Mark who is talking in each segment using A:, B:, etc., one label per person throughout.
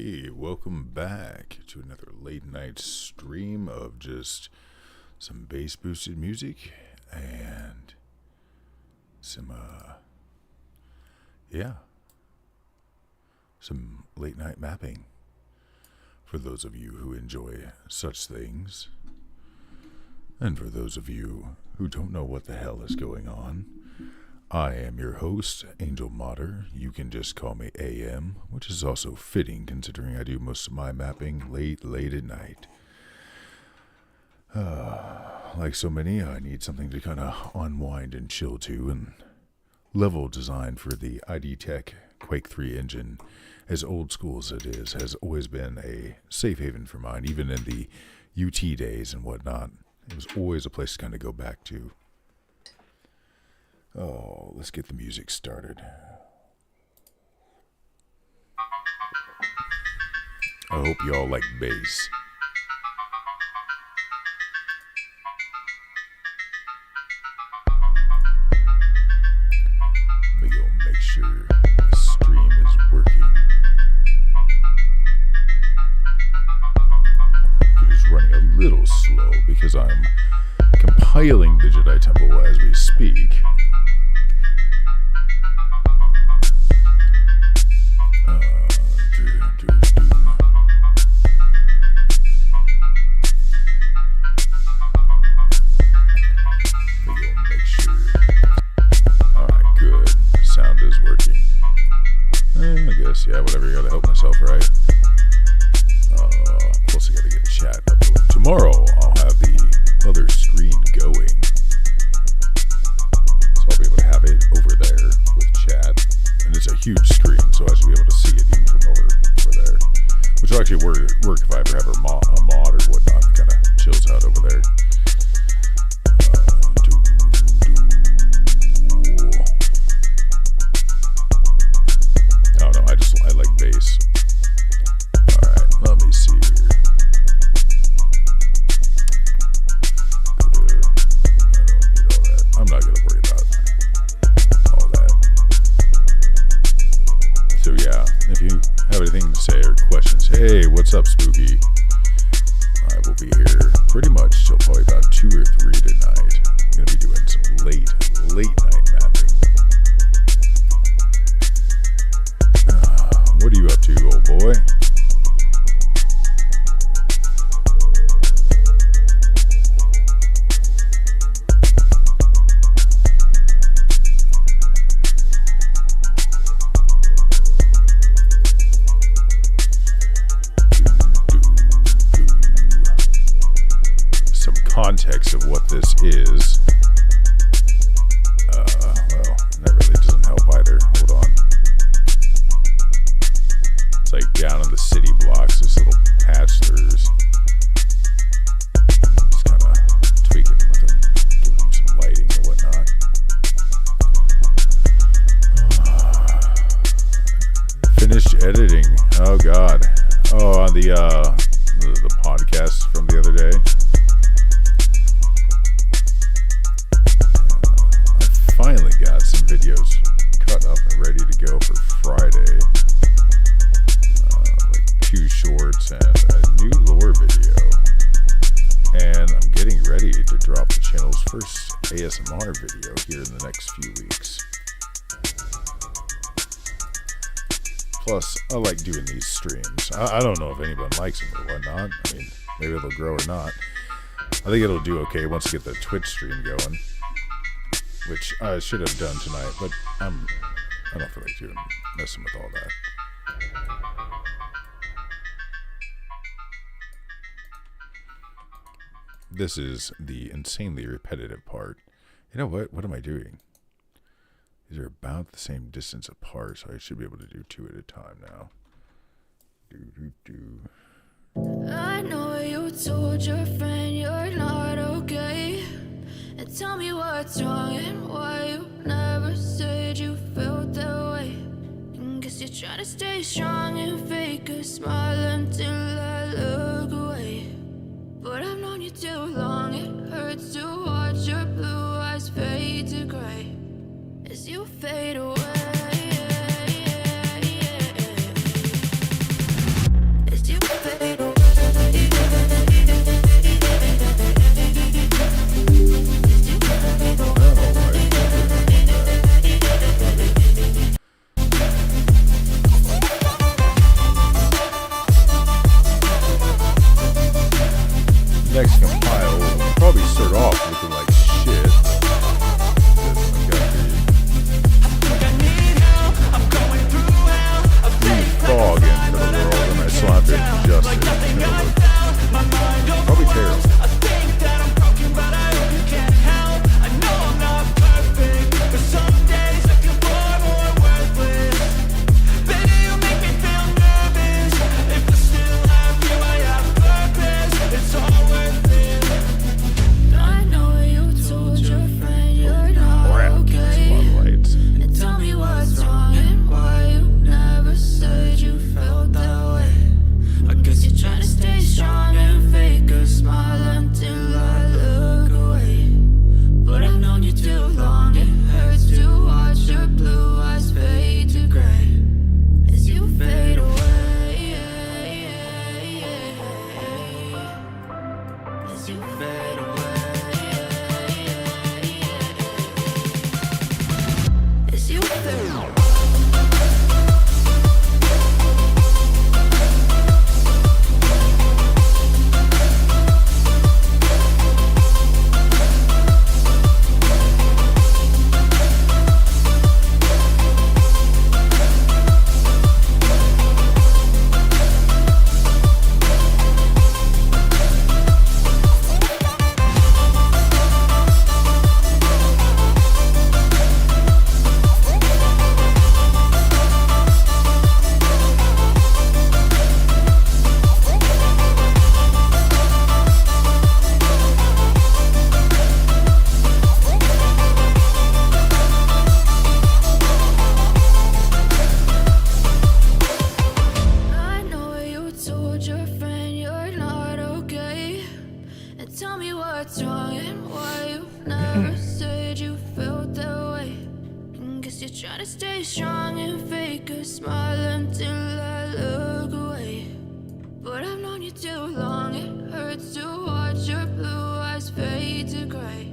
A: Hey, welcome back to another late night stream of just some bass boosted music and some some late night mapping for those of you who enjoy such things. And for those of you who don't know what the hell is going on, I am your host, Angel Modder. You can just call me AM, which is also fitting considering I do most of my mapping late at night. Like so many, I need something to kind of unwind and chill to, and level design for the ID Tech Quake 3 engine, as old school as it is, has always been a safe haven for mine, even in the UT days and whatnot. It was always a place to kind of go back to. Oh, let's get the music started. I hope y'all like bass. Let me go make sure the stream is working. It is running a little slow because I'm compiling the Jedi Temple as we speak. Yeah, whatever, you gotta help myself, right? Plus I gotta get chat up. Tomorrow I'll have the other screen going, so I'll be able to have it over there with chat, and it's a huge screen, so I should be able to see it even from over there, which will actually work if I ever have a mod or whatnot that kind of chills out over there. I like bass. Alright, let me see here. I don't need all that. I'm not going to worry about all that. So yeah, if you have anything to say or questions, hey, what's up, Spooky? I will be here pretty much till probably about 2 or 3 tonight. I'm going to be doing some late night mapping. What are you up to, old boy? Some context of what this is. Well, that really doesn't help either. Hold on. Like down in the city blocks, this little patch, there's just kind of tweaking with them, giving them some lighting and whatnot. Finished editing. Oh god. Oh, on the podcast from the other day. I finally got some videos cut up and ready to go for Friday. 2 shorts and a new lore video, and I'm getting ready to drop the channel's first ASMR video here in the next few weeks. Plus, I like doing these streams. I don't know if anyone likes them or whatnot. I mean, maybe it'll grow or not. I think it'll do okay once I get the Twitch stream going, which I should have done tonight, but I don't feel like doing messing with all that. This is the insanely repetitive part. You know what? What am I doing? These are about the same distance apart, so I should be able to do 2 at a time now.
B: I know you told your friend you're not okay, and tell me what's wrong and why you never said you felt that way. And guess you're trying to stay strong and fake a smile until I look away. But I've known you too long, it hurts to watch your blue eyes fade to gray as you fade away. You're trying to stay strong and fake a smile until I look away. But I've known you too long, it hurts to watch your blue eyes fade to gray.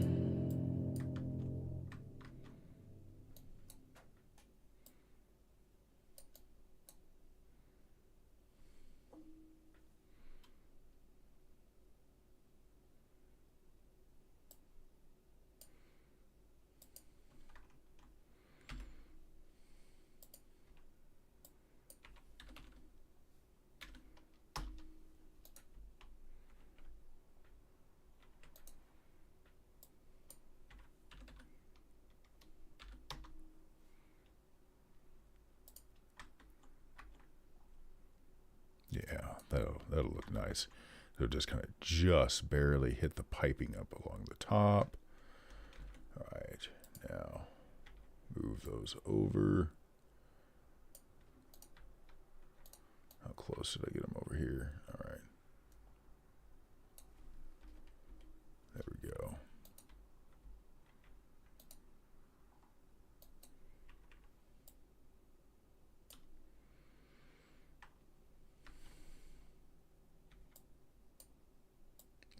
A: Yeah, that'll look nice. It'll just kind of just barely hit the piping up along the top. All right, now move those over. How close did I get them over here? All right. There we go.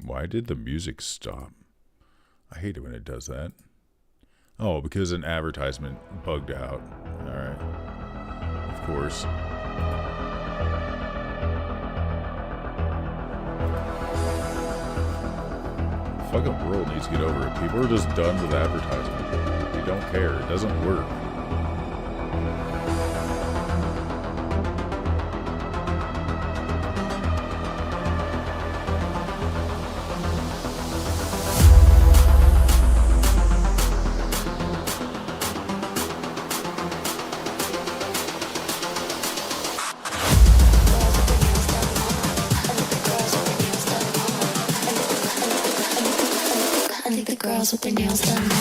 A: Why did the music stop? I hate it when it does that. Oh, because an advertisement bugged out. All right. Of course. Fucking world needs to get over it. People are just done with advertisement. They don't care. It doesn't work.
B: Girls with their nails done now.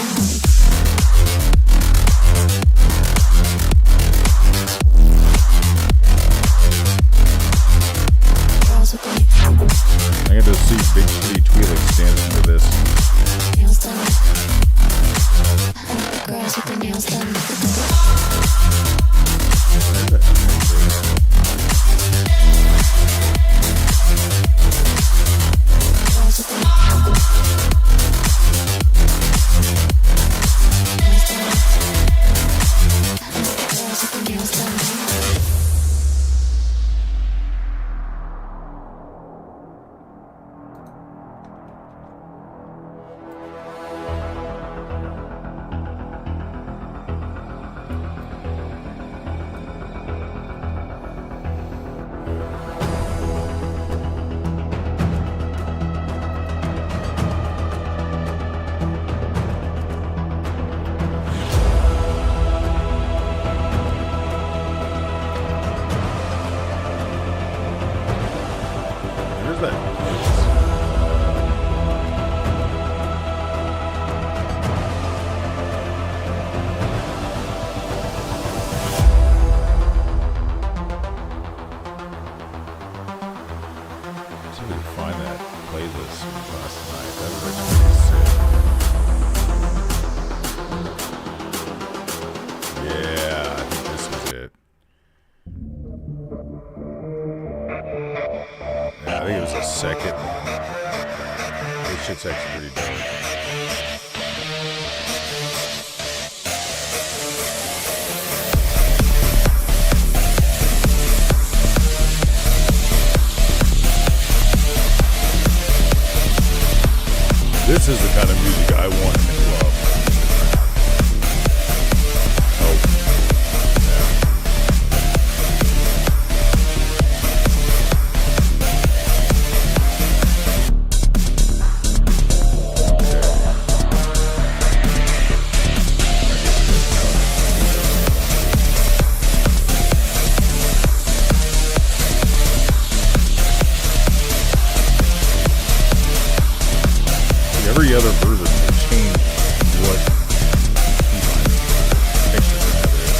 A: I got to see Big Shitty Twi'leks dancing to this.
B: Nails done. Girls with their nails done.
A: Second. This shit's actually pretty dope. This is the kind of music I want in the club. Oh. Every other version will change what picture that is.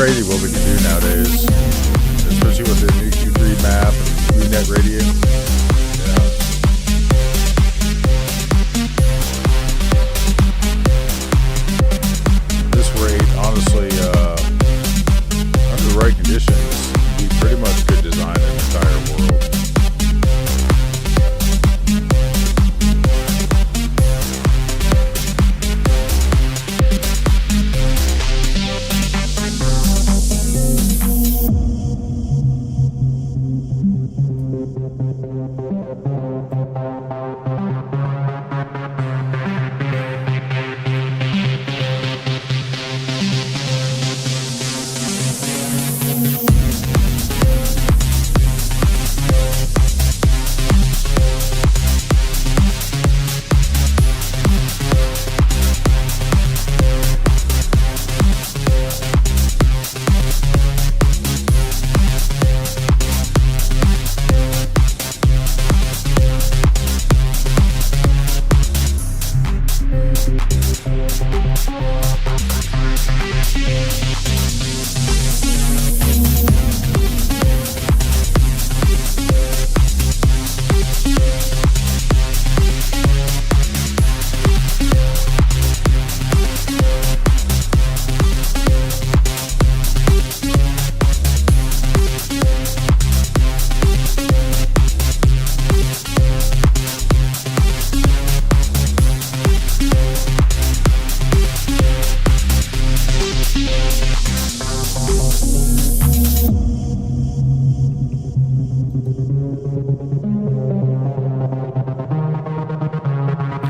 A: crazy what we can do nowadays, especially with the new Q3 map and new net radio. Yeah. This rate, honestly, under the right conditions, we pretty much could design an entire world.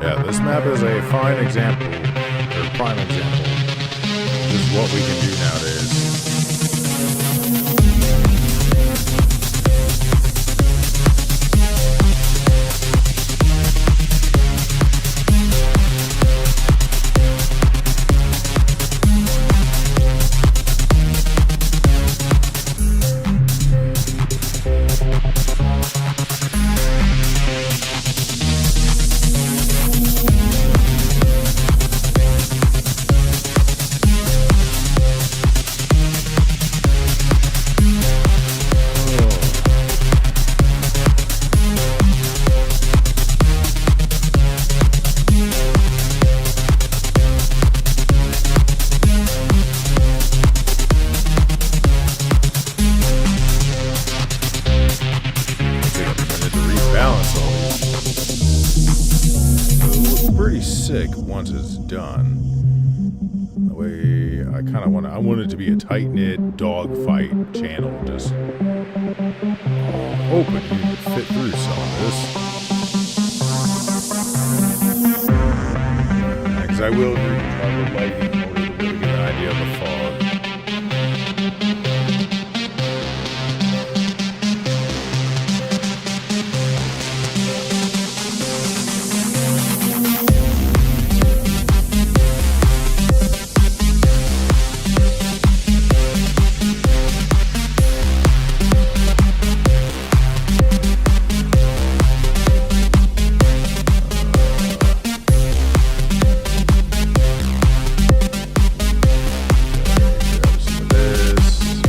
A: Yeah, this map is a fine example, or prime example. This is what we can do nowadays. Sick once it's done. The way I want it to be a tight-knit dogfight channel, just hoping you can fit through some of this. Because I will do the lighting in order to really get an idea of the fog. Grab some of this.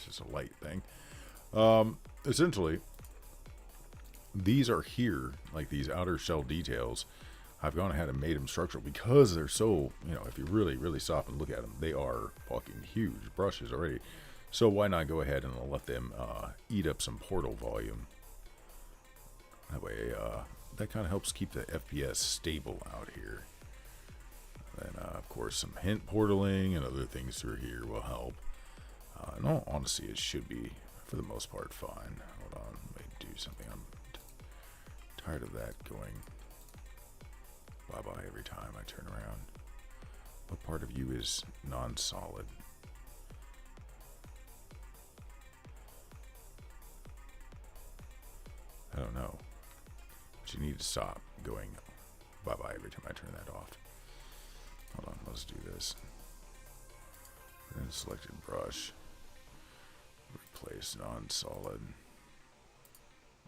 A: guess it's a light thing. Essentially, these are here, like these outer shell details. I've gone ahead and made them structural because they're so, if you really, really stop and look at them, they are fucking huge brushes already. So why not go ahead and let them eat up some portal volume? That way, that kind of helps keep the FPS stable out here. And of course, some hint portaling and other things through here will help. In all honesty, it should be, for the most part, fine. Hold on, let me do something. I'm tired of that going bye-bye every time I turn around. What part of you is non-solid? I don't know. But you need to stop going bye-bye every time I turn that off. Hold on, let's do this. Then selected brush. Replace non-solid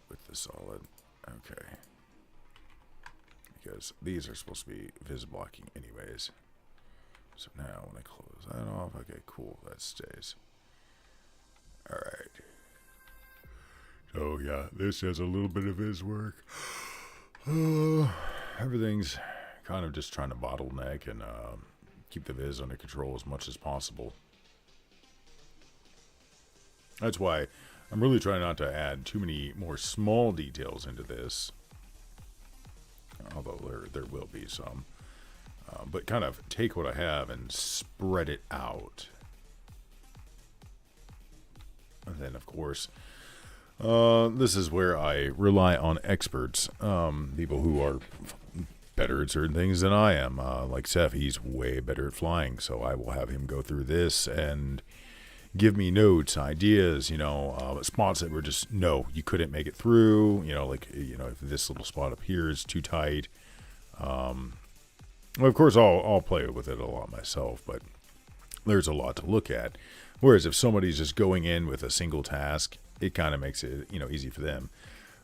A: with the solid. Okay. Because these are supposed to be vis blocking anyways. So now when I close that off, okay, cool, that stays. Alright. So yeah, this has a little bit of his work. Everything's kind of just trying to bottleneck and keep the viz under control as much as possible. That's why I'm really trying not to add too many more small details into this. Although there will be some. But kind of take what I have and spread it out. And then, of course, this is where I rely on experts. People who are better at certain things than I am. Like Seth, he's way better at flying. So I will have him go through this and give me notes, ideas, spots that were just, no, you couldn't make it through, if this little spot up here is too tight. Well, of course, I'll play with it a lot myself, but there's a lot to look at. Whereas if somebody's just going in with a single task, it kind of makes it, easy for them.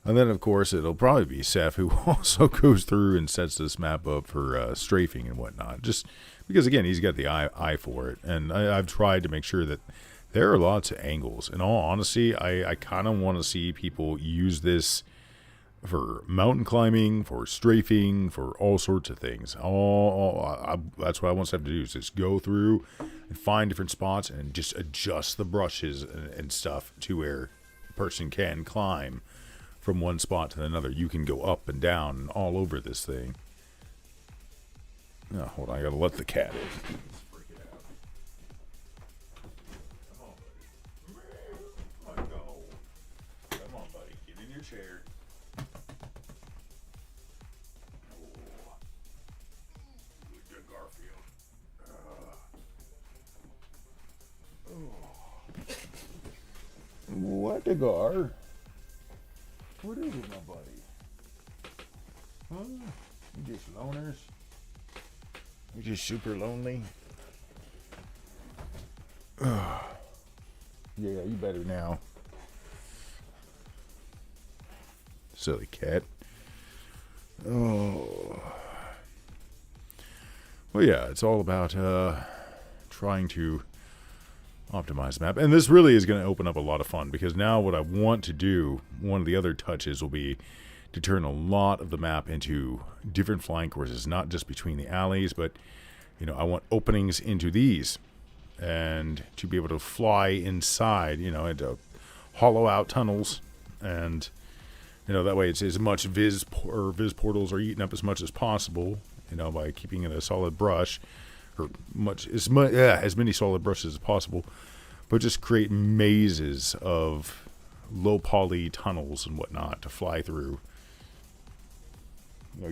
A: And then, of course, it'll probably be Seth who also goes through and sets this map up for strafing and whatnot. Just because, again, he's got the eye for it. And I've tried to make sure that there are lots of angles. In all honesty, I kind of want to see people use this for mountain climbing, for strafing, for all sorts of things. That's what I want Steph to do, is just go through and find different spots and just adjust the brushes and stuff to where a person can climb from one spot to another. You can go up and down and all over this thing. Oh, hold on, I gotta let the cat in. Chair. Oh, good Garfield. What the gar? What is it, my buddy? Huh? You just loners? You just super lonely? Yeah, you better now. Silly cat. Oh. Well, yeah, it's all about trying to optimize the map. And this really is going to open up a lot of fun, because now what I want to do, one of the other touches will be to turn a lot of the map into different flying courses, not just between the alleys, but, I want openings into these and to be able to fly inside, into hollow out tunnels, and that way it's as much viz portals are eaten up as much as possible, by keeping it a solid brush, or as many solid brushes as possible, but just create mazes of low poly tunnels and whatnot to fly through.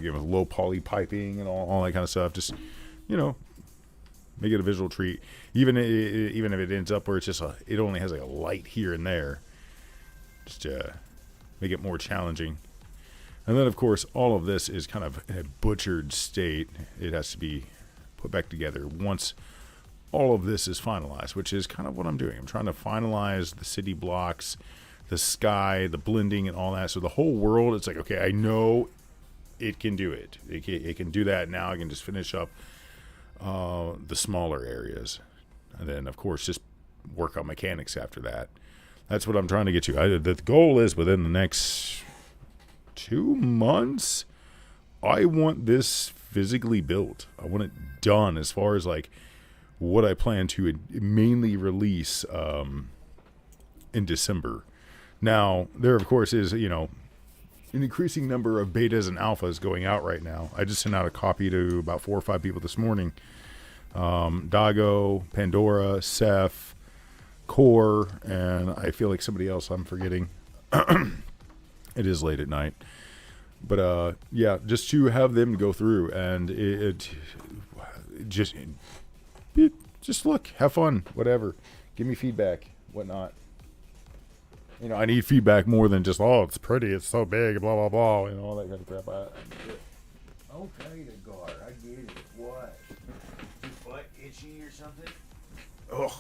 A: Give it low poly piping and all that kind of stuff. Just, make it a visual treat. Even if it ends up where it's just it only has like a light here and there. Just make it more challenging. And then, of course, all of this is kind of in a butchered state. It has to be put back together once all of this is finalized, which is kind of what I'm doing. I'm trying to finalize the city blocks, the sky, the blending, and all that. So the whole world, it's like, okay, I know it can do it. It can do that. Now I can just finish up the smaller areas. And then, of course, just work on mechanics after that. That's what I'm trying to get to. The goal is within the next 2 months, I want this physically built. I want it done as far as like what I plan to mainly release in December. Now, there of course is, an increasing number of betas and alphas going out right now. I just sent out a copy to about 4 or 5 people this morning. Dago, Pandora, Seth, Core, and I feel like somebody else I'm forgetting. It is late at night. But yeah, just to have them go through and it just look, have fun, whatever. Give me feedback, whatnot. I need feedback more than just, oh, it's pretty, it's so big, blah, blah, blah, all that kind of crap.
C: Okay, the guard, I get it. What? Your butt itchy or something?
A: Ugh.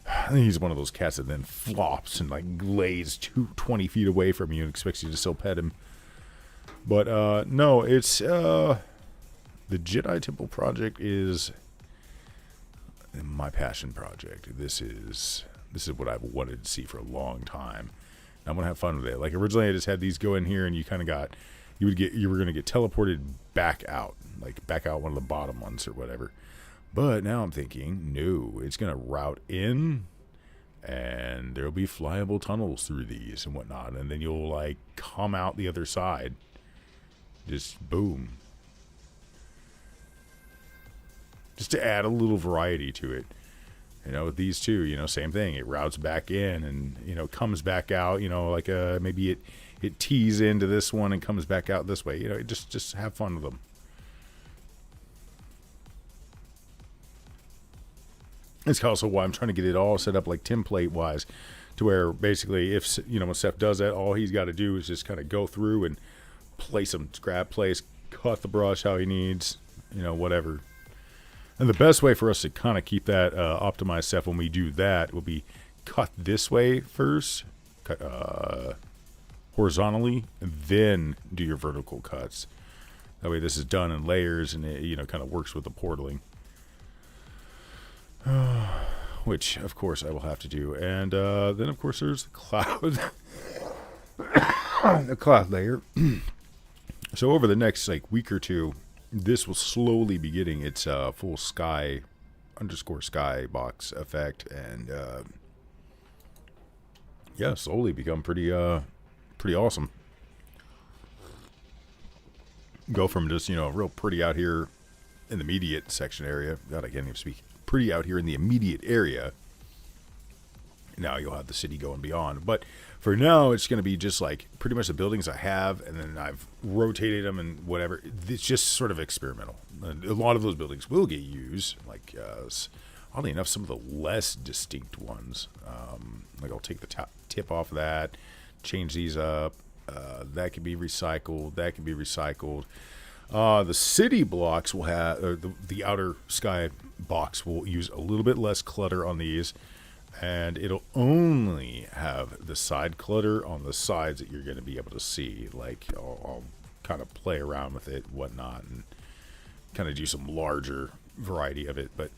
A: I think he's one of those cats that then flops and like lays 20 feet away from you and expects you to still pet him. But no, it's the Jedi Temple project is my passion project. This is what I've wanted to see for a long time. I'm gonna have fun with it. Like originally, I just had these go in here, and you kind of you were gonna get teleported back out, like back out one of the bottom ones or whatever. But now I'm thinking, no, it's gonna route in, and there'll be flyable tunnels through these and whatnot, and then you'll like come out the other side. Just boom. Just to add a little variety to it. With these two, same thing. It routes back in and, comes back out, like maybe it tees into this one and comes back out this way. Just have fun with them. It's also why I'm trying to get it all set up like template wise to where basically if, when Seth does that, all he's got to do is just kind of go through and place them, grab place, cut the brush how he needs, whatever. And the best way for us to kind of keep that optimized stuff when we do that will be cut this way first, cut horizontally, and then do your vertical cuts. That way this is done in layers and it, kind of works with the portaling. Which, of course, I will have to do. And then, of course, there's the cloud. The cloud layer. So over the next week or two, this will slowly be getting its full sky _ box effect, and slowly become pretty awesome. Go from just real pretty out here in the immediate section area. God, I can't even speak. Pretty out here in the immediate area. Now you'll have the city going beyond, but for now it's going to be just like pretty much the buildings I have, and then I've rotated them and whatever. It's just sort of experimental. And a lot of those buildings will get used, like oddly enough, some of the less distinct ones. Like I'll take the tip off of that, change these up. That can be recycled. That can be recycled. The city blocks will have, or the outer sky box will use a little bit less clutter on these. And it'll only have the side clutter on the sides that you're going to be able to see. Like, I'll kind of play around with it, whatnot, and kind of do some larger variety of it. But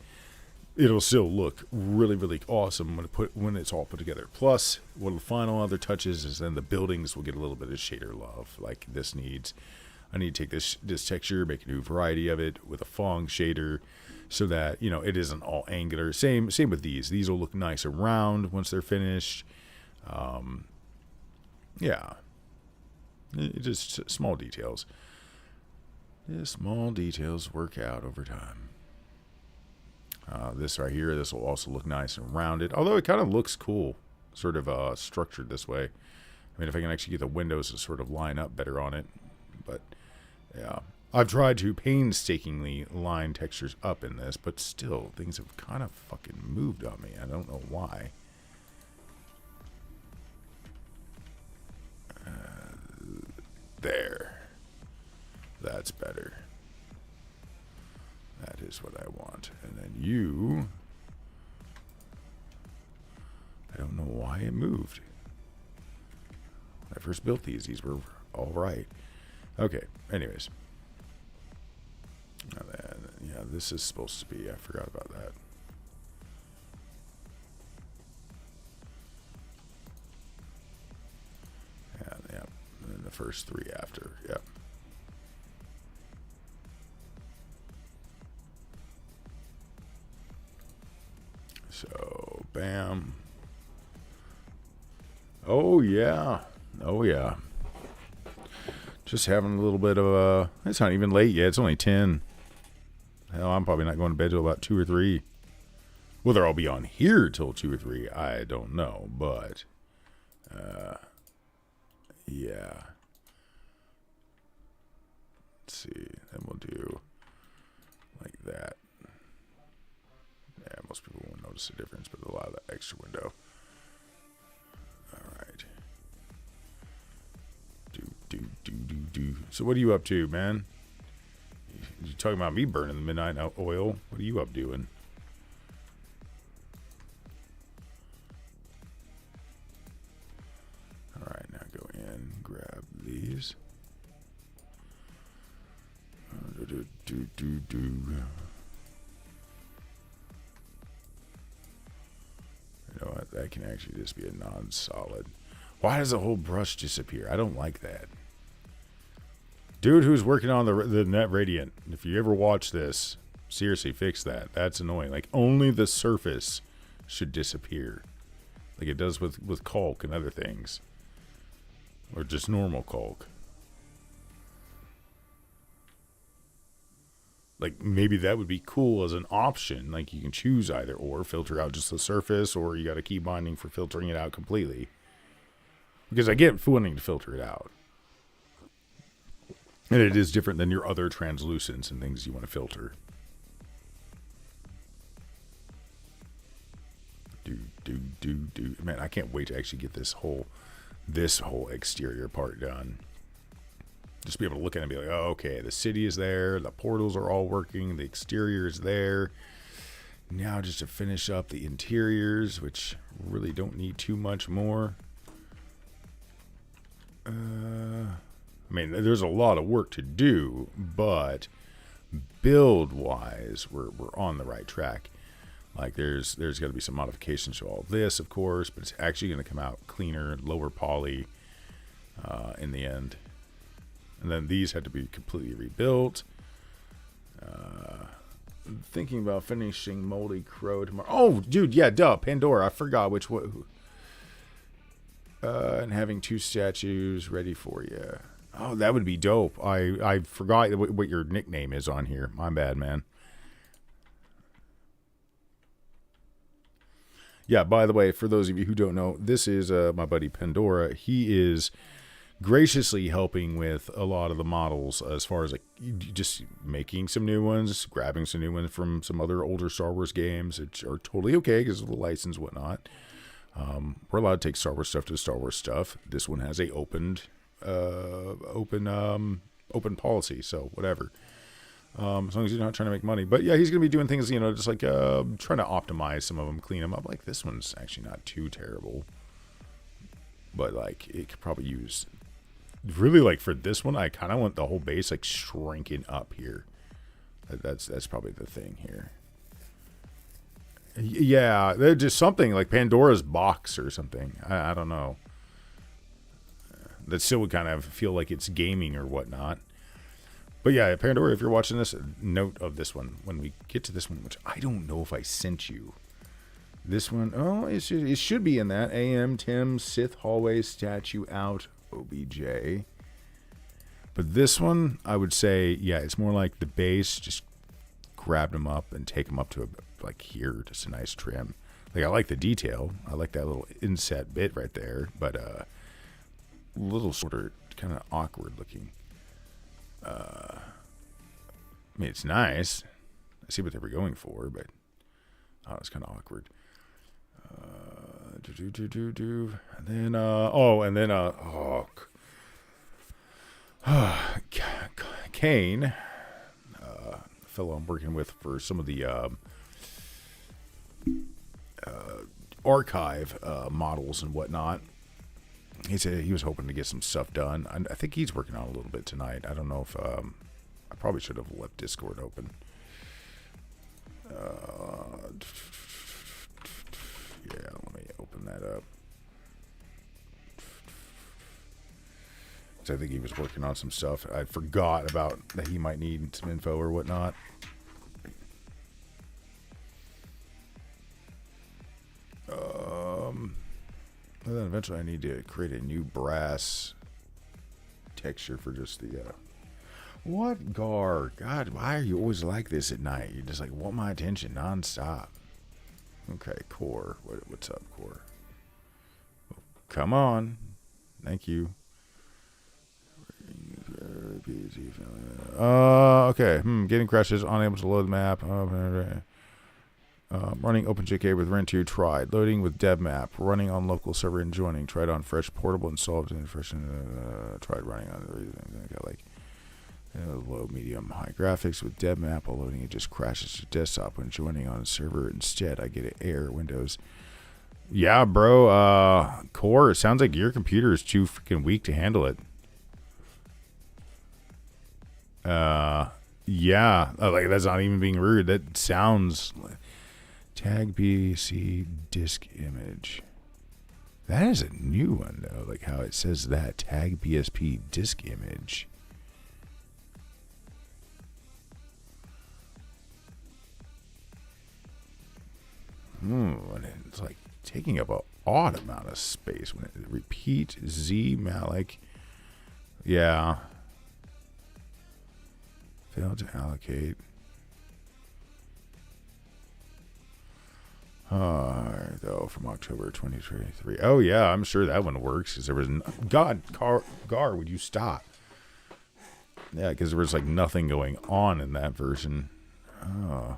A: it'll still look really, really awesome when it's all put together. Plus, one of the final other touches is then the buildings will get a little bit of shader love. Like, I need to take this texture, make a new variety of it with a Fong shader, so that it isn't all angular. Same with these. These will look nice and round once they're finished. Just small details. Small details work out over time. This right here, this will also look nice and rounded, although it kind of looks cool, sort of structured this way. I mean, if I can actually get the windows to sort of line up better on it, but yeah. I've tried to painstakingly line textures up in this, but still, things have kind of fucking moved on me. I don't know why. There. That's better. That is what I want. And then you... I don't know why it moved. When I first built these were all right. Okay, anyways. And then, yeah, this is supposed to be, I forgot about that. first 3 after. Yep. So, bam. Oh, yeah. Oh, yeah. Just having a little bit of a... It's not even late yet. It's only 10. Hell, I'm probably not going to bed till about 2 or 3. Whether I'll be on here till 2 or 3, I don't know. But, yeah. Let's see. Then we'll do like that. Yeah, most people won't notice the difference, but a lot of the extra window. All right. Do. So what are you up to, man? You talking about me burning the midnight oil? What are you up doing? All right, now go in, grab these. Do. You know what? That can actually just be a non-solid. Why does the whole brush disappear? I don't like that. Dude who's working on the Net Radiant, if you ever watch this, seriously, fix that. That's annoying. Like, only the surface should disappear. Like it does with caulk and other things. Or just normal caulk. Like, maybe that would be cool as an option. Like, you can choose either or. Filter out just the surface, or you got a key binding for filtering it out completely. Because I get wanting to filter it out. And it is different than your other translucents and things you want to filter. Do. Man, I can't wait to actually get this whole exterior part done. Just be able to look at it and be like, oh, okay, the city is there. The portals are all working. The exterior is there. Now just to finish up the interiors, which really don't need too much more. I mean, there's a lot of work to do, but build-wise, we're on the right track. Like, there's got to be some modifications to all this, of course, but it's actually going to come out cleaner, lower poly in the end. And then these had to be completely rebuilt. Thinking about finishing Moldy Crow tomorrow. Oh, dude, yeah, duh, Pandora. I forgot which one. And having 2 statues ready for you. Oh, that would be dope. I forgot what your nickname is on here. My bad, man. Yeah, by the way, for those of you who don't know, this is my buddy Pandora. He is graciously helping with a lot of the models as far as like just making some new ones, grabbing some new ones from some other older Star Wars games, which are totally okay because of the license and whatnot. We're allowed to take Star Wars stuff to Star Wars stuff. This one has a open policy, so whatever. As long as you're not trying to make money. But yeah, he's going to be doing things, just like trying to optimize some of them, clean them up. Like this one's actually not too terrible. But like it could probably use... Really, like for this one, I kind of want the whole base like shrinking up here. That's probably the thing here. Yeah, they're just something like Pandora's box or something. I don't know. That still would kind of feel like it's gaming or whatnot. But yeah, Pandora, if you're watching this, note of this one. When we get to this one, which I don't know if I sent you. This one, oh, it should be in that. AM, Tim, Sith Hallway, Statue Out, OBJ. But this one, I would say, yeah, it's more like the base. Just grab them up and take them up to like here, just a nice trim. Like I like the detail. I like that little inset bit right there, but a little sort of kind of awkward looking. I mean, it's nice. I see what they were going for, but it's kind of awkward. And then Kane, fellow I'm working with for some of the archive models and whatnot. He said he was hoping to get some stuff done. I think he's working on a little bit tonight. I don't know if I probably should have left Discord open. Yeah, let me open that up. 'Cause I think he was working on some stuff. I forgot about that he might need some info or whatnot. And then eventually I need to create a new brass texture for just the, what, Gar? God, why are you always like this at night? You just like want my attention nonstop. Okay, Core. What's up, Core? Come on. Thank you. Okay. Getting crashes, unable to load the map. Running OpenJK with Rent2 tried. Loading with DevMap. Running on local server and joining. Tried on Fresh Portable and solved in Fresh. Tried running on the got like low, medium, high graphics with DevMap. While loading, it just crashes to desktop when joining on a server. Instead, I get an error Windows. Yeah, bro. Core. It sounds like your computer is too freaking weak to handle it. Yeah. Like that's not even being rude. That sounds like tag BC disk image. That is a new one though. Like how it says that tag BSP disk image. And it's like taking up an odd amount of space when it repeat Z Malik. Yeah. Failed to allocate. Though from October 2023. Oh yeah, I'm sure that one works because there was Gar, would you stop? Yeah, because there was like nothing going on in that version. Oh.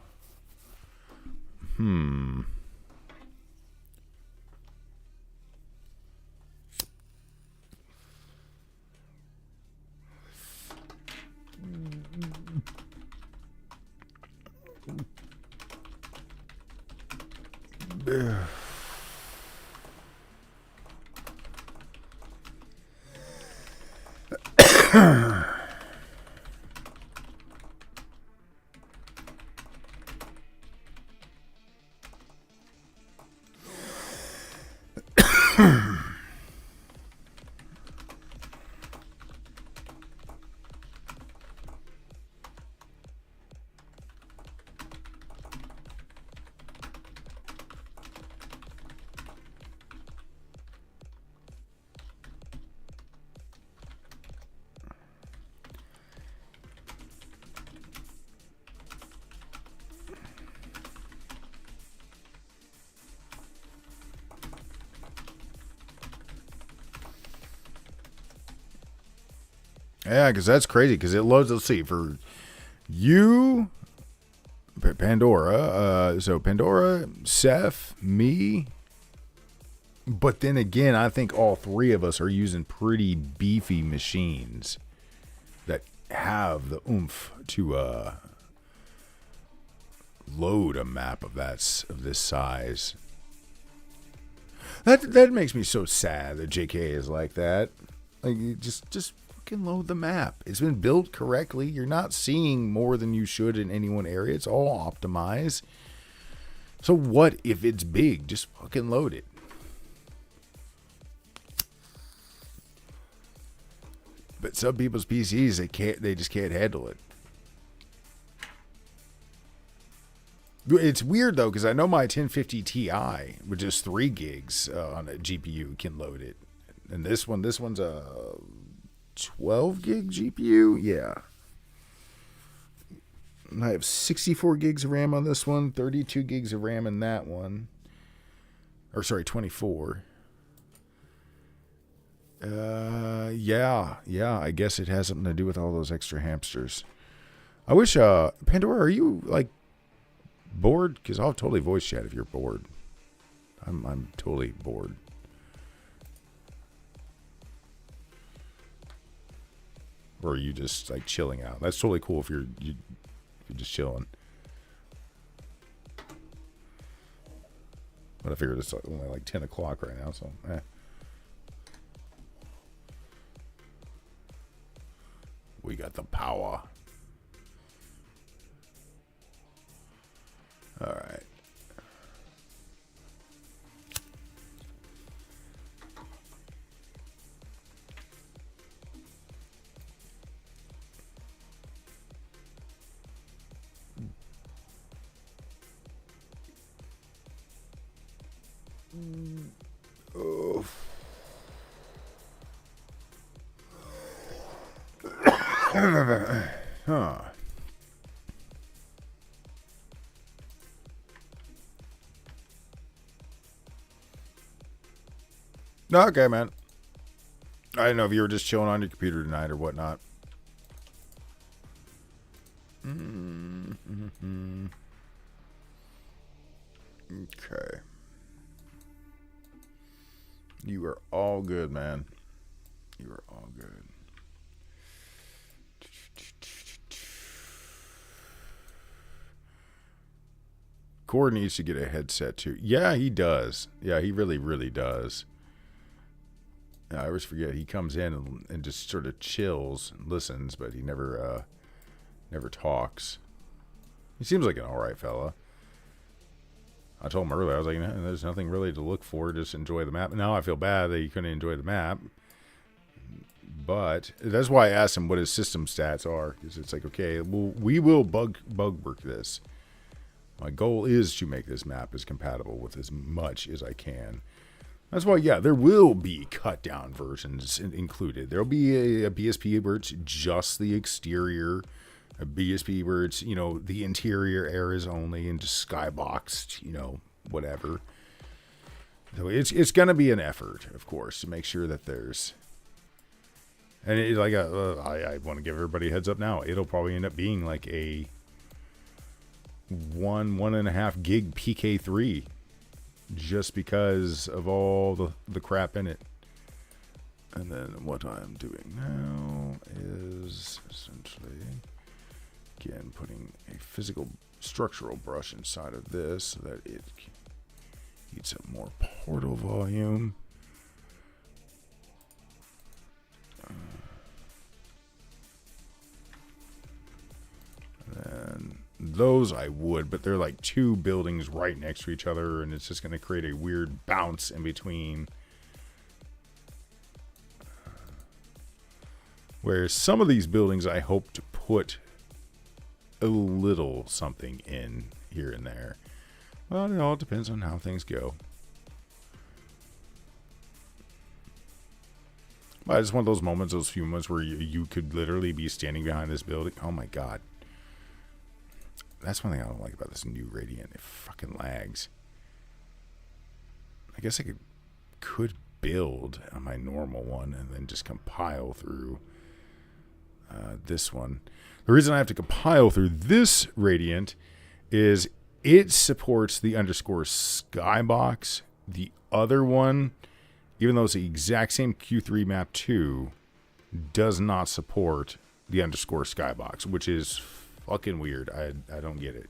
A: Yeah, because that's crazy. Because it loads. Let's see, for you, Pandora. So Pandora, Seth, me. But then again, I think all three of us are using pretty beefy machines that have the oomph to load a map of this size. That makes me so sad that JK is like that. Like just fucking load the map. It's been built correctly. You're not seeing more than you should in any one area. It's all optimized. So what if it's big? Just fucking load it. But some people's PCs, they just can't handle it. It's weird though, because I know my 1050 Ti, which is 3 gigs on a GPU, can load it. And this one's a 12 gig GPU. Yeah. And I have 64 gigs of RAM on this one, 32 gigs of RAM in that one. Or sorry, 24. Yeah, I guess it has something to do with all those extra hamsters. I wish, Pandora, are you, like, bored? Because I'll totally voice chat if you're bored. I'm totally bored. Or are you just, like, chilling out? That's totally cool if you're just chilling. But I figured it's only, like, 10 o'clock right now, so, We got the power. All right. Huh. Okay, man. I didn't know if you were just chilling on your computer tonight or whatnot. Mm-hmm. Okay. You are all good, man. You are all good. Cord needs to get a headset too. Yeah, he does. Yeah, he really, really does. I always forget. He comes in and just sort of chills and listens, but he never talks. He seems like an all right fella. I told him earlier, I was like, no, there's nothing really to look for. Just enjoy the map. Now I feel bad that he couldn't enjoy the map. But that's why I asked him what his system stats are. Because it's like, okay, we will bug work this. My goal is to make this map as compatible with as much as I can. That's why, yeah, there will be cut-down versions included. There'll be a BSP where it's just the exterior, a BSP where it's, the interior areas only and just skyboxed, whatever. So it's going to be an effort, of course, to make sure that there's... And I want to give everybody a heads up now. It'll probably end up being like a 1.5 gig PK3. Just because of all the crap in it. And then what I'm doing now is essentially, again, putting a physical structural brush inside of this so that it eats up more portal volume. And those I would, but they're like two buildings right next to each other, and it's just going to create a weird bounce in between. Whereas some of these buildings I hope to put a little something in here and there. Well, it all depends on how things go. But it's one of those moments, those few moments where you could literally be standing behind this building. Oh my God. That's one thing I don't like about this new Radiant. It fucking lags. I guess I could build on my normal one and then just compile through this one. The reason I have to compile through this Radiant is it supports the underscore skybox. The other one, even though it's the exact same Q3 map 2, does not support the underscore skybox, which is fucking weird. I don't get it.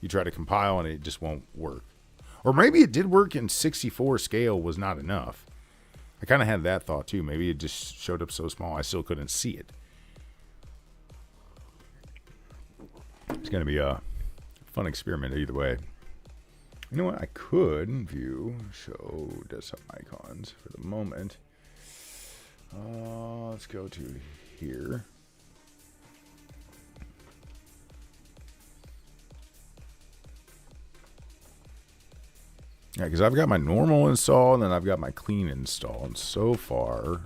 A: You try to compile and it just won't work. Or maybe it did work in 64 scale was not enough. I kind of had that thought too. Maybe it just showed up so small I still couldn't see it. It's going to be a fun experiment either way. You know what? I could view show desktop icons for the moment. Let's go to here. Yeah, because I've got my normal install and then I've got my clean install. And so far,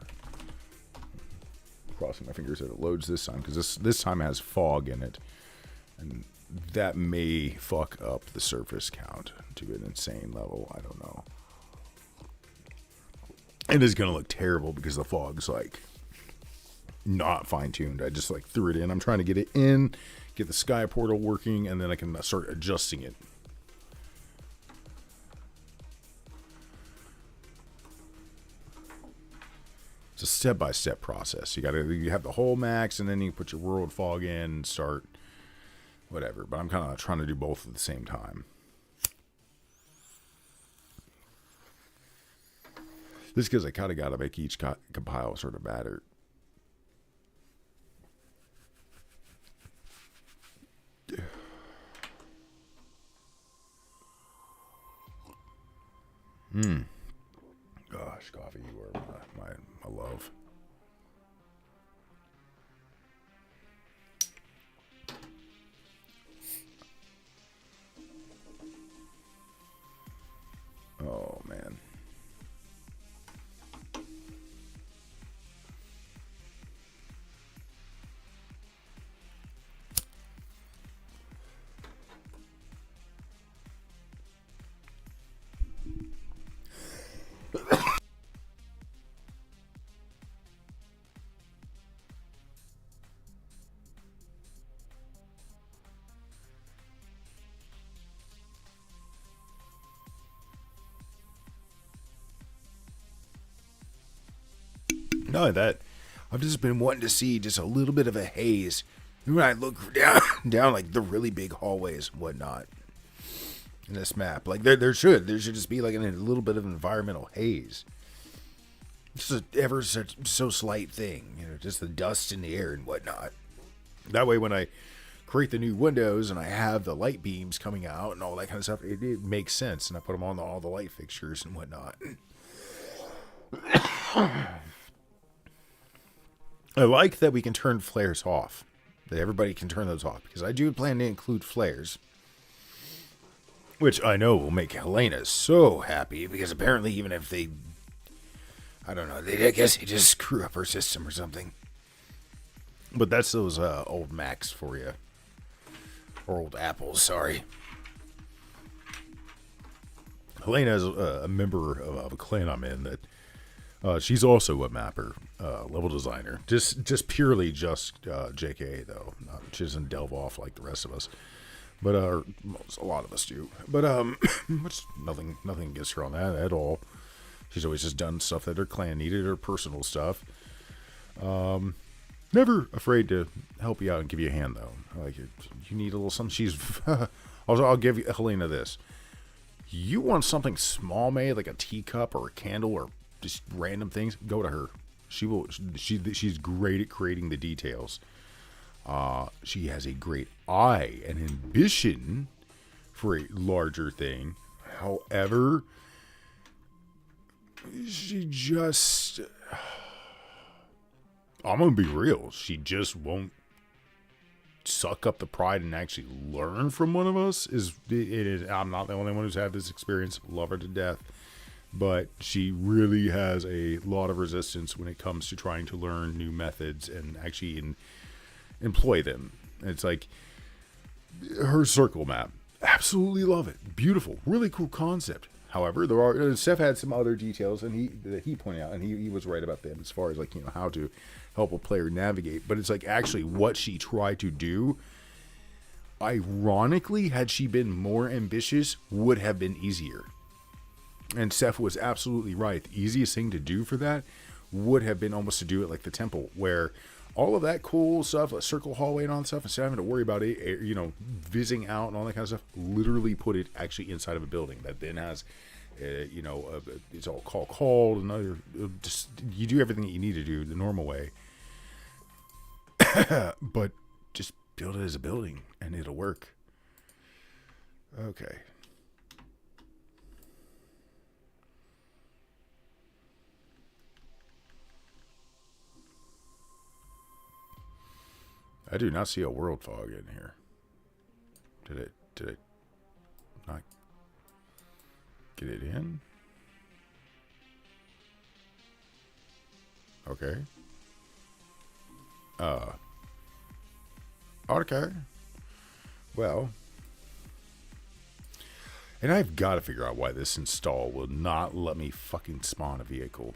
A: crossing my fingers that it loads this time, because this time has fog in it. And that may fuck up the surface count to an insane level. I don't know. It is going to look terrible because the fog's like not fine-tuned. I just like threw it in. I'm trying to get it in, get the sky portal working, and then I can start adjusting it. It's a step-by-step process. You have the whole max, and then you put your world fog in and start whatever. But I'm kind of trying to do both at the same time. This is because I kind of got to make each compile sort of better. Gosh, coffee, you are my love. Oh, man.
C: No, that I've just been wanting to see just a little bit of a haze when I look down like the really big hallways and whatnot in this map. Like there should just be like a little bit of environmental haze. Just a ever so slight thing, just the dust in the air and whatnot. That way, when I create the new windows and I have the light beams coming out and all that kind of stuff, it makes sense, and I put them on all the light fixtures and whatnot. I like that we can turn flares off. That everybody can turn those off, because I do plan to include flares, which I know will make Helena so happy, because apparently even if they, I don't know, I guess they just screw up her system or something. But that's those old Macs for you. Or old Apples, sorry. Helena is a member of a clan I'm in that she's also a mapper, level designer. Just purely JK though. She doesn't delve off like the rest of us, but a lot of us do. But which nothing against her on that at all. She's always just done stuff that her clan needed, or personal stuff. Never afraid to help you out and give you a hand though. Like you need a little something. She's I'll give you Helena this. You want something small made, like a teacup or a candle or just random things, go to her. She's great at creating the details. She has a great eye and ambition for a larger thing. However, she just, I'm gonna be real, she just won't suck up the pride and actually learn from one of us. I'm not the only one who's had this experience. Love her to death. But she really has a lot of resistance when it comes to trying to learn new methods and actually employ them. It's like her circle map. Absolutely love it. Beautiful. Really cool concept. However, Seth had some other details that he pointed out, and he was right about them as far as like, how to help a player navigate. But it's like actually what she tried to do, ironically, had she been more ambitious, would have been easier. And Seth was absolutely right. The easiest thing to do for that would have been almost to do it like the temple, where all of that cool stuff, a circle hallway and all that stuff, instead of having to worry about it, fizzing out and all that kind of stuff, literally put it actually inside of a building that then has, it's all called another. Just you do everything that you need to do the normal way, but just build it as a building and it'll work. Okay. I do not see a world fog in here. Did it not get it in? Okay. Okay. Well. And I've got to figure out why this install will not let me fucking spawn a vehicle.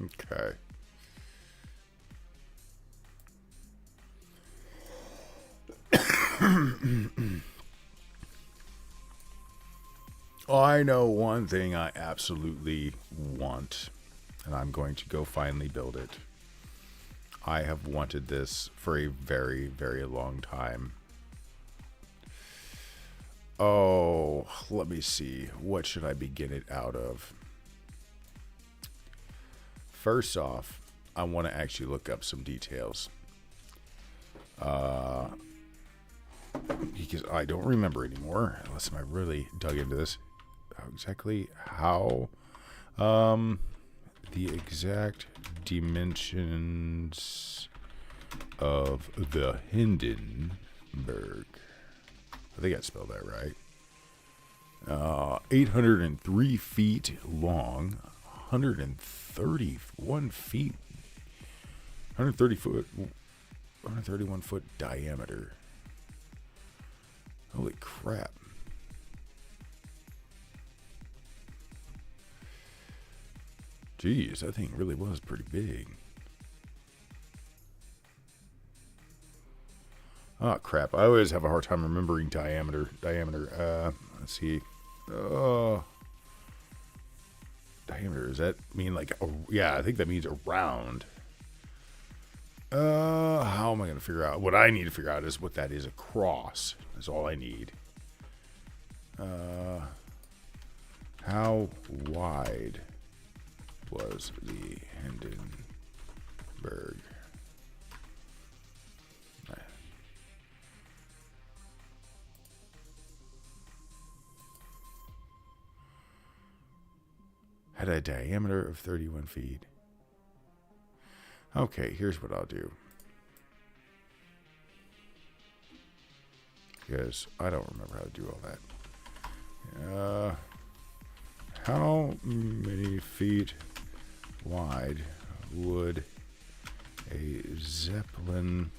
C: Okay. I know one thing I absolutely want, and I'm going to go finally build it. I have wanted this for a very, very long time. Oh, let me see. What should I begin it out of? First off, I want to actually look up some details. Because I don't remember anymore, unless I really dug into this. Exactly how the exact dimensions of the Hindenburg. I think I spelled that right. 803 feet long, 131 feet, 131 foot diameter. Holy crap. Jeez, that thing really was pretty big. Oh, crap. I always have a hard time remembering diameter. Let's see. Diameter, does that mean like... yeah, I think that means around. How am I going to figure out? What I need to figure out is what that is across. That's all I need. How wide was the Hindenburg? Had a diameter of 31 feet. Okay, here's what I'll do. Because I don't remember how to do all that. How many feet wide would a Zeppelin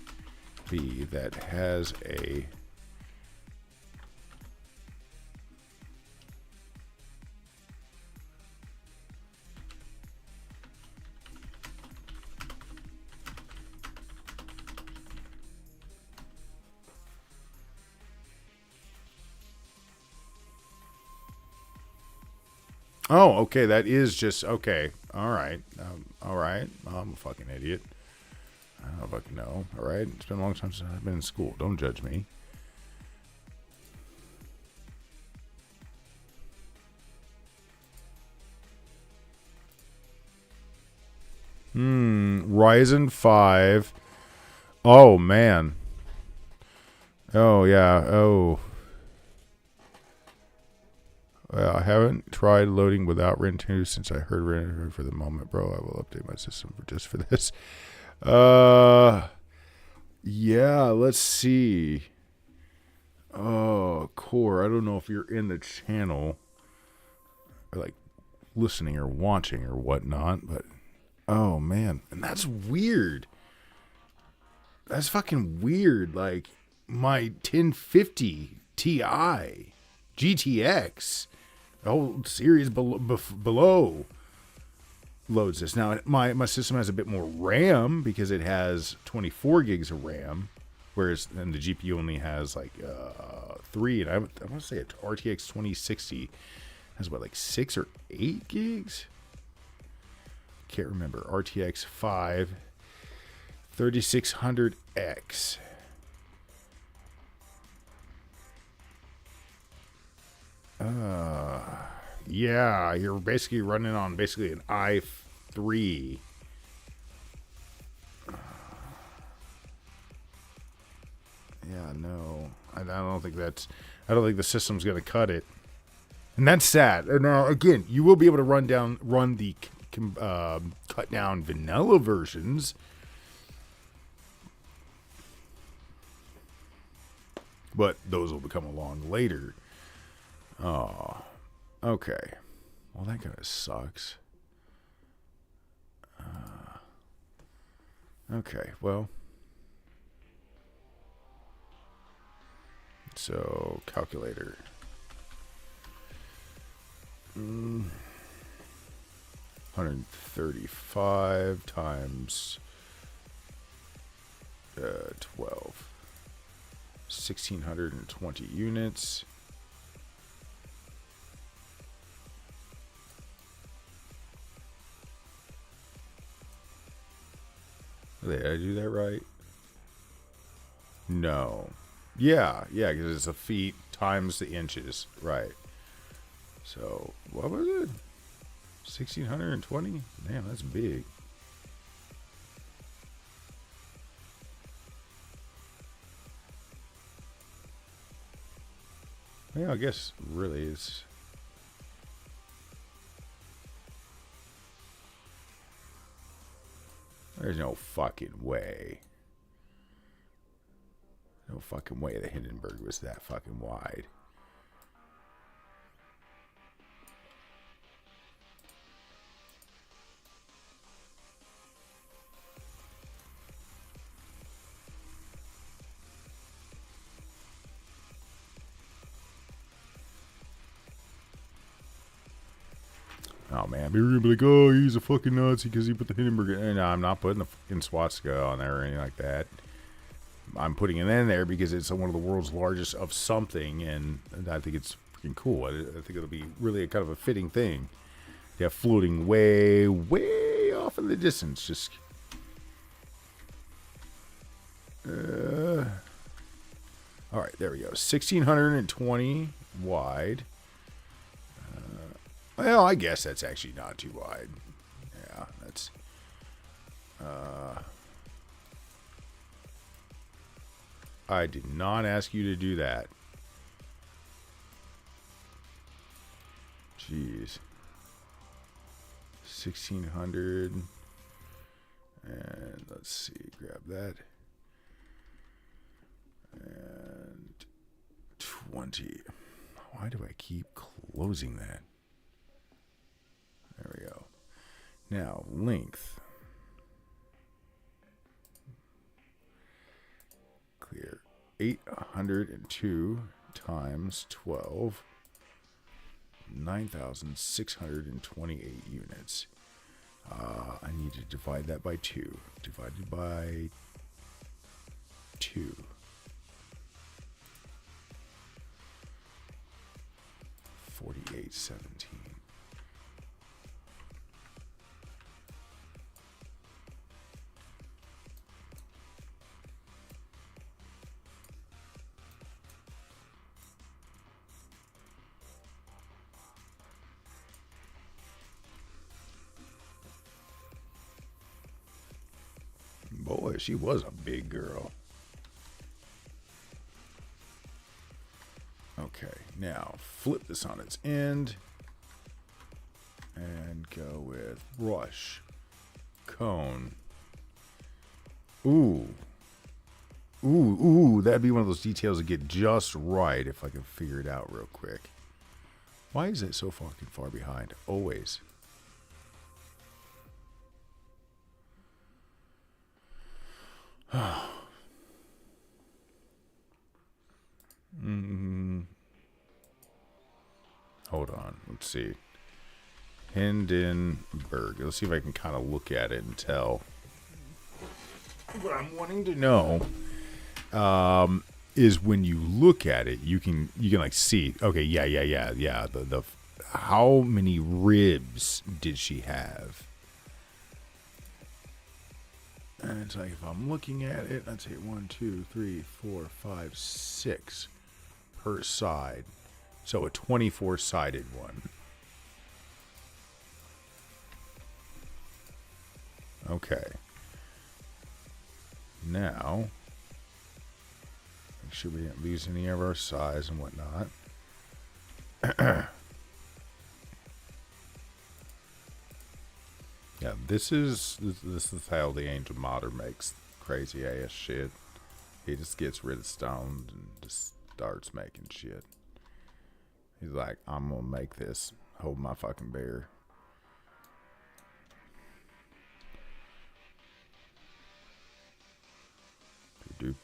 C: be that has a... Oh, okay, that is just, okay, all right, I'm a fucking idiot. I don't fucking know, all right? It's been a long time since I've been in school. Don't judge me. Ryzen 5. Oh, man. Oh, yeah, oh. Well, I haven't tried loading without Ren 2 since I heard Ren for the moment, bro. I will update my system just for this. Yeah, let's see. Oh, Core, I don't know if you're in the channel or like listening or watching or whatnot, but oh man, and that's weird. That's fucking weird. Like my 1050 Ti GTX. The whole series below loads this. Now, my system has a bit more RAM because it has 24 gigs of RAM, whereas then the GPU only has like 3. And I want to say a RTX 2060 has what, like 6 or 8 gigs? Can't remember. RTX 5 3600X. Yeah, you're basically running on basically an i3. Yeah, no, I don't think the system's gonna cut it, and that's sad. And now again, you will be able to run the cut down vanilla versions, but those will come along later. Oh, okay. Well, that kind of sucks. Okay, well. So, calculator. 135 times 12. 1,620 units. Did I do that right? No. Yeah, because it's a feet times the inches. Right. So, what was it? 1,620? Damn, that's big. Yeah, I guess really it's... There's no fucking way. No fucking way the Hindenburg was that fucking wide. Oh man, people are gonna be like, oh, he's a fucking Nazi because he put the Hindenburg in. No, I'm not putting the fucking swastika on there or anything like that. I'm putting it in there because it's one of the world's largest of something, and I think it's freaking cool. I think it'll be really a kind of a fitting thing. Yeah, floating way, way off in the distance. Just all right, there we go. 1,620 wide. Well, I guess that's actually not too wide. Yeah, that's. I did not ask you to do that. Jeez. 1,600. And let's see, grab that. And 20. Why do I keep closing that? There we go. Now, length. Clear. 802 times 12. 9,628 units. I need to divide that by 2. Divided by 2. 4817. Boy, she was a big girl. Okay, now flip this on its end and go with brush, cone. Ooh, that'd be one of those details that get just right if I can figure it out real quick. Why is it so fucking far behind? Always. Hold on. Let's see. Hindenburg. Let's see if I can kind of look at it and tell. What I'm wanting to know is when you look at it, you can like see. Okay, yeah. The how many ribs did she have? And it's like if I'm looking at it, let's say 1, 2, 3, 4, 5, 6 per side. So a 24-sided one. Okay. Now, make sure we didn't lose any of our size and whatnot. Yeah, this is how the Angel Modder makes crazy ass shit. He just gets rid of stones and just starts making shit. He's like, I'm gonna make this. Hold my fucking bear. Do.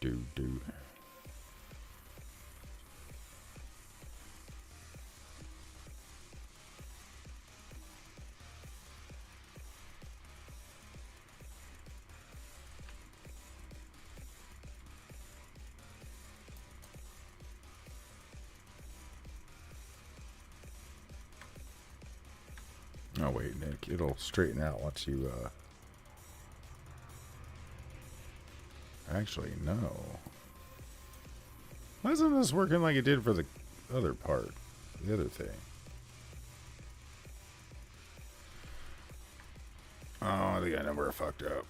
C: Oh wait, Nick, it'll straighten out once you actually no. Why isn't this working like it did for the other part? The other thing. Oh, I think I know where I fucked up.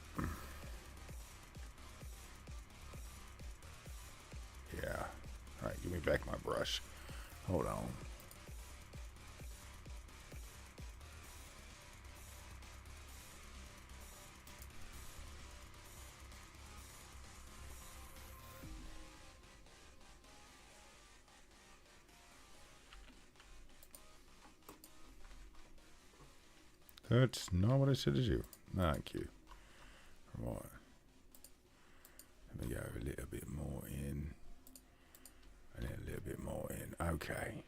C: Yeah. Alright, give me back my brush. Hold on. That's not what I said to do. Thank you. Right. Let me go a little bit more in. And then a little bit more in. Okay.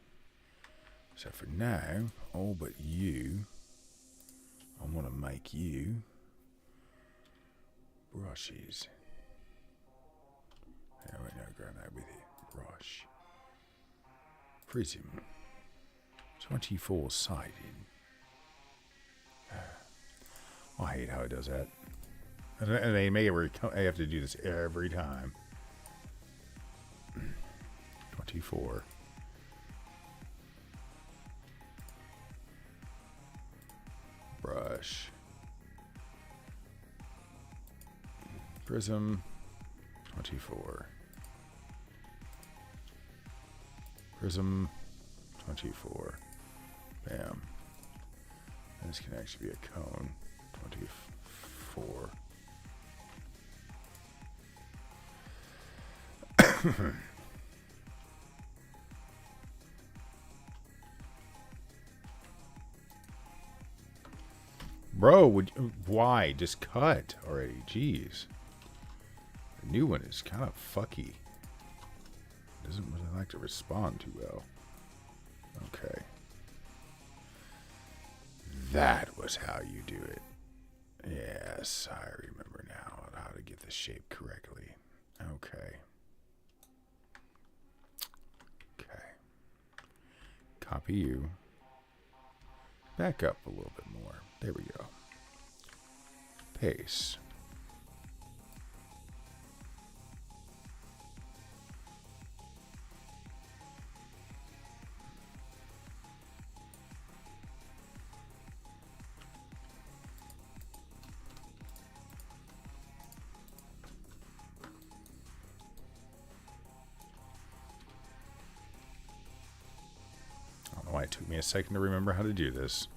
C: So for now, all but you, I want to make you brushes. Prism. 24-sided. Oh, I hate how it does that. And they make it I have to do this every time. 24. Brush. Prism. 24. Prism. 24. Bam. And this can actually be a cone. 24. Bro, why? Just cut already. Jeez. The new one is kind of fucky. Doesn't really like to respond too well. Okay. That was how you do it. Yes, I remember now how to get the shape correctly. Okay. Okay. Copy you. Back up a little bit more. There we go. Paste. I don't know why it took me a second to remember how to do this.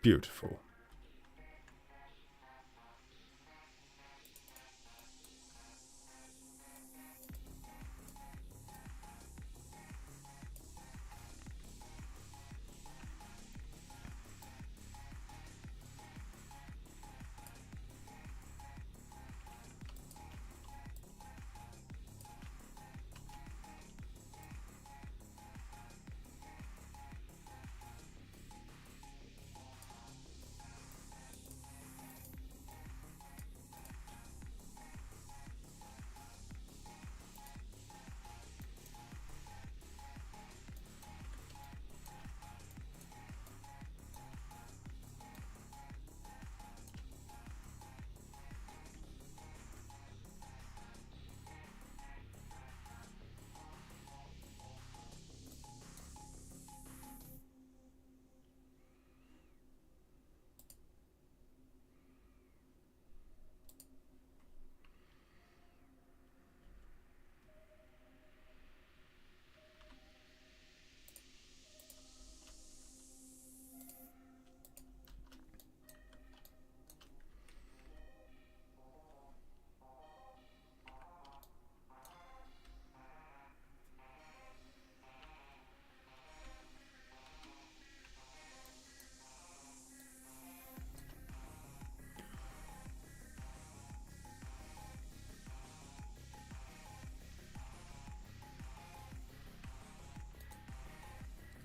C: Beautiful.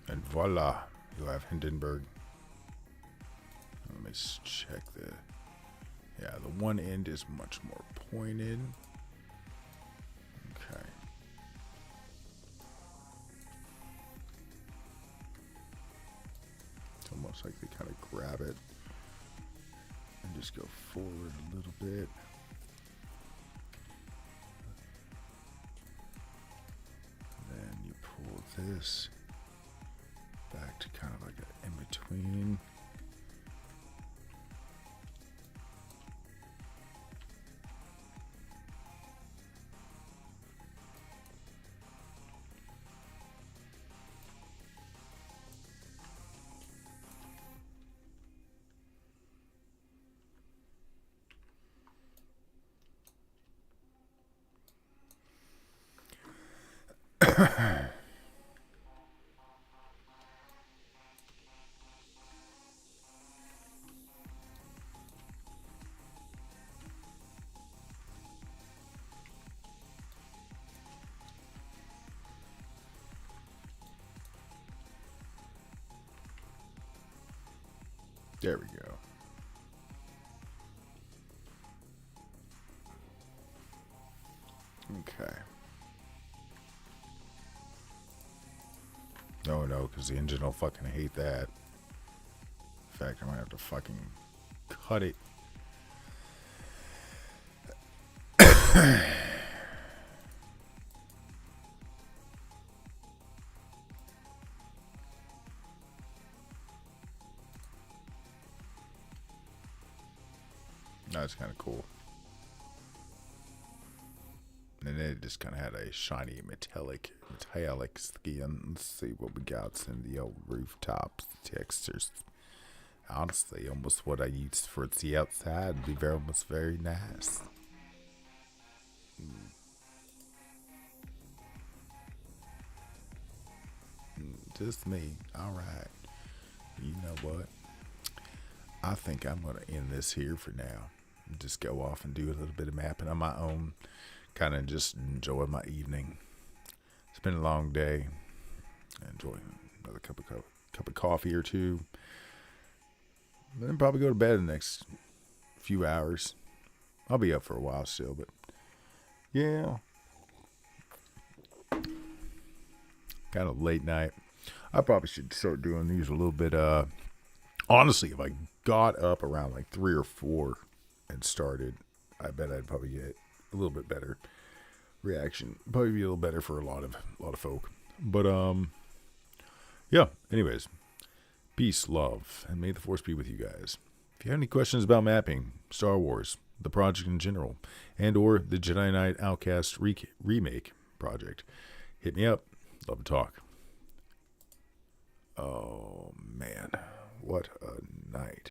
C: And voila, you have Hindenburg. Let me check the... Yeah, the one end is much more pointed. Okay. It's almost like they kind of grab it and just go forward a little bit. And then you pull this back to kind of like an in-between. There we go. Okay. No, because the engine will fucking hate that. In fact, I'm gonna have to fucking cut it. That's kind of cool. And then it just kind of had a shiny metallic skin. Let's see what we got in the old rooftop textures. Honestly, almost what I used for the outside would be almost very nice. Just me. All right. You know what? I think I'm going to end this here for now. Just go off and do a little bit of mapping on my own. Kind of just enjoy my evening. It's been a long day. Enjoy another cup of coffee or two. Then probably go to bed in the next few hours. I'll be up for a while still, but yeah. Kind of late night. I probably should start doing these a little bit. Honestly, if I got up around like 3 or 4 and started, I bet I'd probably get a little bit better reaction. Probably be a little better for a lot of folk. But yeah. Anyways, peace, love, and may the force be with you guys. If you have any questions about mapping, Star Wars, the project in general, and or the Jedi Knight Outcast remake project, hit me up. Love to talk. Oh man, what a night.